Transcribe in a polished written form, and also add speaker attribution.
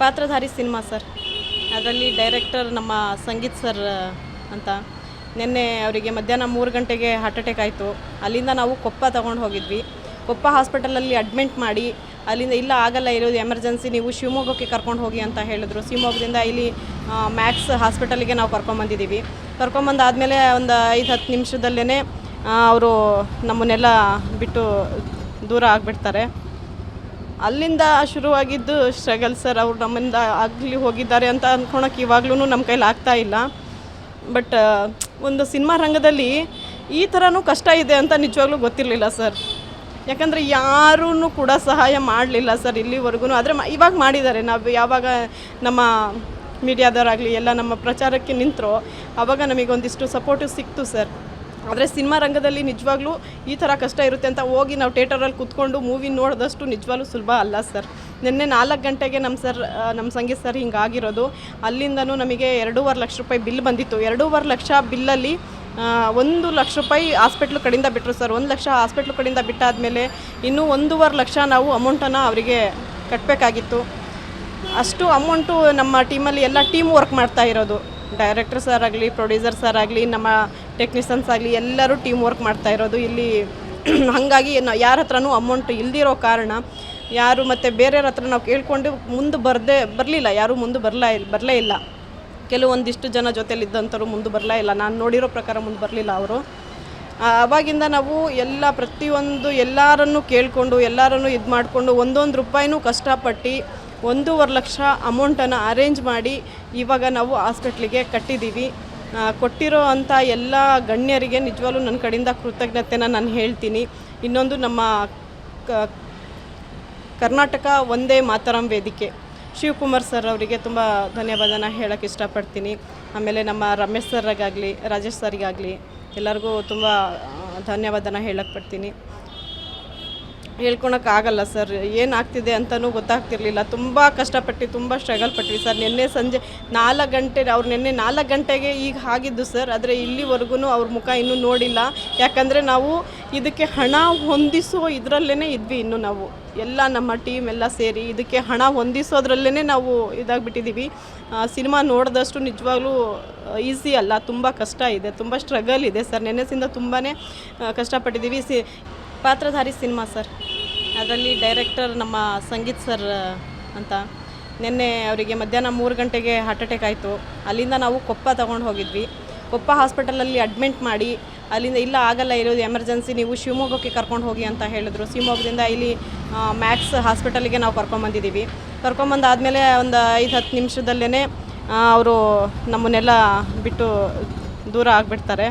Speaker 1: ಪಾತ್ರಧಾರಿ cinema sir. ಅದರಲ್ಲಿ director ನಮ್ಮ ಸಂಗೀತ್ sir ಅಂತ. ನಿನ್ನೆ ಅವರಿಗೆ ಮಧ್ಯಾಹ್ನ 3 ಗಂಟೆಗೆ ಹಾರ್ಟ್ ಅಟ್ಯಾಕ್ ಆಯಿತು. ಅಲ್ಲಿಂದ ನಾವು ಕೊಪ್ಪ ತೊಗೊಂಡು ಹೋಗಿದ್ವಿ. ಕೊಪ್ಪ ಹಾಸ್ಪಿಟಲಲ್ಲಿ ಅಡ್ಮಿಂಟ್ ಮಾಡಿ ಅಲ್ಲಿಂದ ಇಲ್ಲ ಆಗಲ್ಲ, ಇರೋದು ಎಮರ್ಜೆನ್ಸಿ, ನೀವು ಶಿವಮೊಗ್ಗಕ್ಕೆ ಕರ್ಕೊಂಡು ಹೋಗಿ ಅಂತ ಹೇಳಿದ್ರು. ಶಿವಮೊಗ್ಗದಿಂದ ಇಲ್ಲಿ ಮ್ಯಾಕ್ಸ್ ಹಾಸ್ಪಿಟಲಿಗೆ ನಾವು ಕರ್ಕೊಂಬಂದಿದ್ದೀವಿ. ಕರ್ಕೊಂಬಂದಾದಮೇಲೆ ಒಂದು 5-10 ನಿಮಿಷದಲ್ಲೇ ಅವರು ನಮ್ಮನ್ನೆಲ್ಲ ಬಿಟ್ಟು ದೂರ ಆಗಿಬಿಡ್ತಾರೆ. ಅಲ್ಲಿಂದ ಶುರುವಾಗಿದ್ದು ಸ್ಟ್ರಗಲ್ ಸರ್. ಅವ್ರು ನಮ್ಮಿಂದ ಆಗಲಿ ಹೋಗಿದ್ದಾರೆ ಅಂತ ಅಂದ್ಕೊಳಕ್ಕೆ ಇವಾಗ್ಲೂ ನಮ್ಮ ಕೈಲಿ ಆಗ್ತಾ ಇಲ್ಲ. ಬಟ್ ಒಂದು ಸಿನಿಮಾ ರಂಗದಲ್ಲಿ ಈ ಥರನೂ ಕಷ್ಟ ಇದೆ ಅಂತ ನಿಜವಾಗ್ಲೂ ಗೊತ್ತಿರಲಿಲ್ಲ ಸರ್. ಯಾಕಂದರೆ ಯಾರೂ ಕೂಡ ಸಹಾಯ ಮಾಡಲಿಲ್ಲ ಸರ್ ಇಲ್ಲಿವರೆಗೂ. ಆದರೆ ಇವಾಗ ಮಾಡಿದ್ದಾರೆ. ನಾವು ಯಾವಾಗ ನಮ್ಮ ಮೀಡಿಯಾದವರಾಗಲಿ ಎಲ್ಲ ನಮ್ಮ ಪ್ರಚಾರಕ್ಕೆ ನಿಂತರೋ ಆವಾಗ ನಮಗೊಂದಿಷ್ಟು ಸಪೋರ್ಟಿವ್ ಸಿಕ್ತು ಸರ್. ಆದರೆ ಸಿನಿಮಾ ರಂಗದಲ್ಲಿ ನಿಜವಾಗ್ಲೂ ಈ ಥರ ಕಷ್ಟ ಇರುತ್ತೆ ಅಂತ ಹೋಗಿ ನಾವು ಥಿಯೇಟರಲ್ಲಿ ಕೂತ್ಕೊಂಡು ಮೂವಿ ನೋಡಿದಷ್ಟು ನಿಜವಾಗ್ಲೂ ಸುಲಭ ಅಲ್ಲ ಸರ್. ನಿನ್ನೆ 4 ಗಂಟೆಗೆ ನಮ್ಮ ಸಂಗೀತ್ ಸರ್ ಹಿಂಗಾಗಿರೋದು. ಅಲ್ಲಿಂದನೂ ನಮಗೆ 2.5 ಲಕ್ಷ ರೂಪಾಯಿ ಬಿಲ್ ಬಂದಿತ್ತು. 2.5 ಲಕ್ಷ ಬಿಲ್ಲಲ್ಲಿ 1 ಲಕ್ಷ ರೂಪಾಯಿ ಹಾಸ್ಪಿಟ್ಲ್ ಕಡೆಯಿಂದ ಬಿಟ್ಟರು ಸರ್. 1 ಲಕ್ಷ ಹಾಸ್ಪಿಟ್ಲ್ ಕಡೆಯಿಂದ ಬಿಟ್ಟಾದಮೇಲೆ ಇನ್ನೂ 1.5 ಲಕ್ಷ ನಾವು ಅಮೌಂಟನ್ನು ಅವರಿಗೆ ಕಟ್ಟಬೇಕಾಗಿತ್ತು. ಅಷ್ಟು ಅಮೌಂಟು ನಮ್ಮ ಟೀಮಲ್ಲಿ ಎಲ್ಲ ಟೀಮ್ ವರ್ಕ್ ಮಾಡ್ತಾ ಇರೋದು. ಡೈರೆಕ್ಟರ್ ಸರ್ ಆಗಲಿ, ಪ್ರೊಡ್ಯೂಸರ್ ಸರ್ ಆಗಲಿ, ನಮ್ಮ ಟೆಕ್ನಿಷಿಯನ್ಸ್ ಆಗಲಿ ಎಲ್ಲರೂ ಟೀಮ್ ವರ್ಕ್ ಮಾಡ್ತಾ ಇರೋದು ಇಲ್ಲಿ. ಹಾಗಾಗಿ ಯಾರ ಹತ್ರನೂ ಅಮೌಂಟ್ ಇಲ್ದಿರೋ ಕಾರಣ ಯಾರು ಮತ್ತು ಬೇರೆಯವ್ರ ಹತ್ರ ನಾವು ಕೇಳ್ಕೊಂಡು ಮುಂದೆ ಬರಲಿಲ್ಲ. ಯಾರೂ ಮುಂದೆ ಬರಲೇ ಇಲ್ಲ. ಕೆಲವೊಂದಿಷ್ಟು ಜನ ಜೊತೆಲಿದ್ದಂಥವ್ರು ಮುಂದೆ ಬರಲೇ ಇಲ್ಲ. ನಾನು ನೋಡಿರೋ ಪ್ರಕಾರ ಮುಂದೆ ಬರಲಿಲ್ಲ ಅವರು. ಆವಾಗಿಂದ ನಾವು ಪ್ರತಿಯೊಂದು ಎಲ್ಲರನ್ನೂ ಕೇಳಿಕೊಂಡು ಎಲ್ಲರನ್ನೂ ಇದು ಮಾಡಿಕೊಂಡು 1 ರೂಪಾಯಿನೂ ಕಷ್ಟಪಟ್ಟು 1.5 ಲಕ್ಷ ಅಮೌಂಟನ್ನು ಅರೇಂಜ್ ಮಾಡಿ ಇವಾಗ ನಾವು ಹಾಸ್ಪಿಟ್ಲಿಗೆ ಕಟ್ಟಿದ್ದೀವಿ. ಕೊಟ್ಟಿರೋ ಅಂಥ ಎಲ್ಲ ಗಣ್ಯರಿಗೆ ನಿಜವಾಗ್ಲೂ ನನ್ನ ಕಡೆಯಿಂದ ಕೃತಜ್ಞತೆನ ನಾನು ಹೇಳ್ತೀನಿ. ಇನ್ನೊಂದು ನಮ್ಮ ಕರ್ನಾಟಕ ಒಂದೇ ಮಾತರಂ ವೇದಿಕೆ ಶಿವಕುಮಾರ್ ಸರ್ ಅವರಿಗೆ ತುಂಬ ಧನ್ಯವಾದನ ಹೇಳೋಕ್ಕೆ ಇಷ್ಟಪಡ್ತೀನಿ. ಆಮೇಲೆ ನಮ್ಮ ರಮೇಶ್ ಸರ್ಗಾಗಲಿ, ರಾಜೇಶ್ ಸರ್ಗಾಗಲಿ ಎಲ್ಲರಿಗೂ ತುಂಬ ಧನ್ಯವಾದನ ಹೇಳಕ್ಕೆ ಪಡ್ತೀನಿ. ಹೇಳ್ಕೊಳಕ್ಕಾಗಲ್ಲ ಸರ್. ಏನಾಗ್ತಿದೆ ಅಂತಲೂ ಗೊತ್ತಾಗ್ತಿರ್ಲಿಲ್ಲ. ತುಂಬ ಕಷ್ಟಪಟ್ಟು ತುಂಬ ಸ್ಟ್ರಗಲ್ ಪಟ್ವಿ ಸರ್. ನಿನ್ನೆ ಸಂಜೆ 4 ಗಂಟೆ ನಿನ್ನೆ 4 ಗಂಟೆಗೆ ಈಗ ಆಗಿದ್ದು ಸರ್. ಆದರೆ ಇಲ್ಲಿವರೆಗೂ ಅವ್ರ ಮುಖ ಇನ್ನೂ ನೋಡಿಲ್ಲ. ಯಾಕಂದರೆ ನಾವು ಇದಕ್ಕೆ ಹಣ ಹೊಂದಿಸೋ ಇದರಲ್ಲೇ ಇದ್ವಿ. ಇನ್ನು ನಾವು ಎಲ್ಲ ನಮ್ಮ ಟೀಮ್ ಎಲ್ಲ ಸೇರಿ ಇದಕ್ಕೆ ಹಣ ಹೊಂದಿಸೋದ್ರಲ್ಲೇ ನಾವು ಇದಾಗಿಬಿಟ್ಟಿದ್ದೀವಿ. ಸಿನಿಮಾ ನೋಡಿದಷ್ಟು ನಿಜವಾಗ್ಲೂ ಈಸಿ ಅಲ್ಲ, ತುಂಬ ಕಷ್ಟ ಇದೆ, ತುಂಬ ಸ್ಟ್ರಗಲ್ ಇದೆ ಸರ್. ನೆನೆಸಿಂದ ತುಂಬಾ ಕಷ್ಟಪಟ್ಟಿದ್ದೀವಿ. ಪಾತ್ರಧಾರಿ ಸಿನಿಮಾ ಸರ್. ಅದರಲ್ಲಿ ಡೈರೆಕ್ಟರ್ ನಮ್ಮ ಸಂಗೀತ್ ಸರ್ ಅಂತ. ನಿನ್ನೆ ಅವರಿಗೆ ಮಧ್ಯಾಹ್ನ 3 ಗಂಟೆಗೆ ಹಾರ್ಟ್ ಅಟ್ಯಾಕ್ ಆಯಿತು. ಅಲ್ಲಿಂದ ನಾವು ಕೊಪ್ಪ ತೊಗೊಂಡು ಹೋಗಿದ್ವಿ. ಕೊಪ್ಪ ಹಾಸ್ಪಿಟಲಲ್ಲಿ ಅಡ್ಮಿಂಟ್ ಮಾಡಿ ಅಲ್ಲಿಂದ ಇಲ್ಲ ಆಗಲ್ಲ, ಇರೋದು ಎಮರ್ಜೆನ್ಸಿ, ನೀವು ಶಿವಮೊಗ್ಗಕ್ಕೆ ಕರ್ಕೊಂಡು ಹೋಗಿ ಅಂತ ಹೇಳಿದ್ರು. ಶಿವಮೊಗ್ಗದಿಂದ ಇಲ್ಲಿ ಮ್ಯಾಕ್ಸ್ ಹಾಸ್ಪಿಟಲಿಗೆ ನಾವು ಕರ್ಕೊಂಬಂದಿದ್ದೀವಿ. ಕರ್ಕೊಂಬಂದಾದಮೇಲೆ ಒಂದು 5-10 ನಿಮಿಷದಲ್ಲೇ ಅವರು ನಮ್ಮನ್ನೆಲ್ಲ ಬಿಟ್ಟು ದೂರ ಆಗಿಬಿಡ್ತಾರೆ.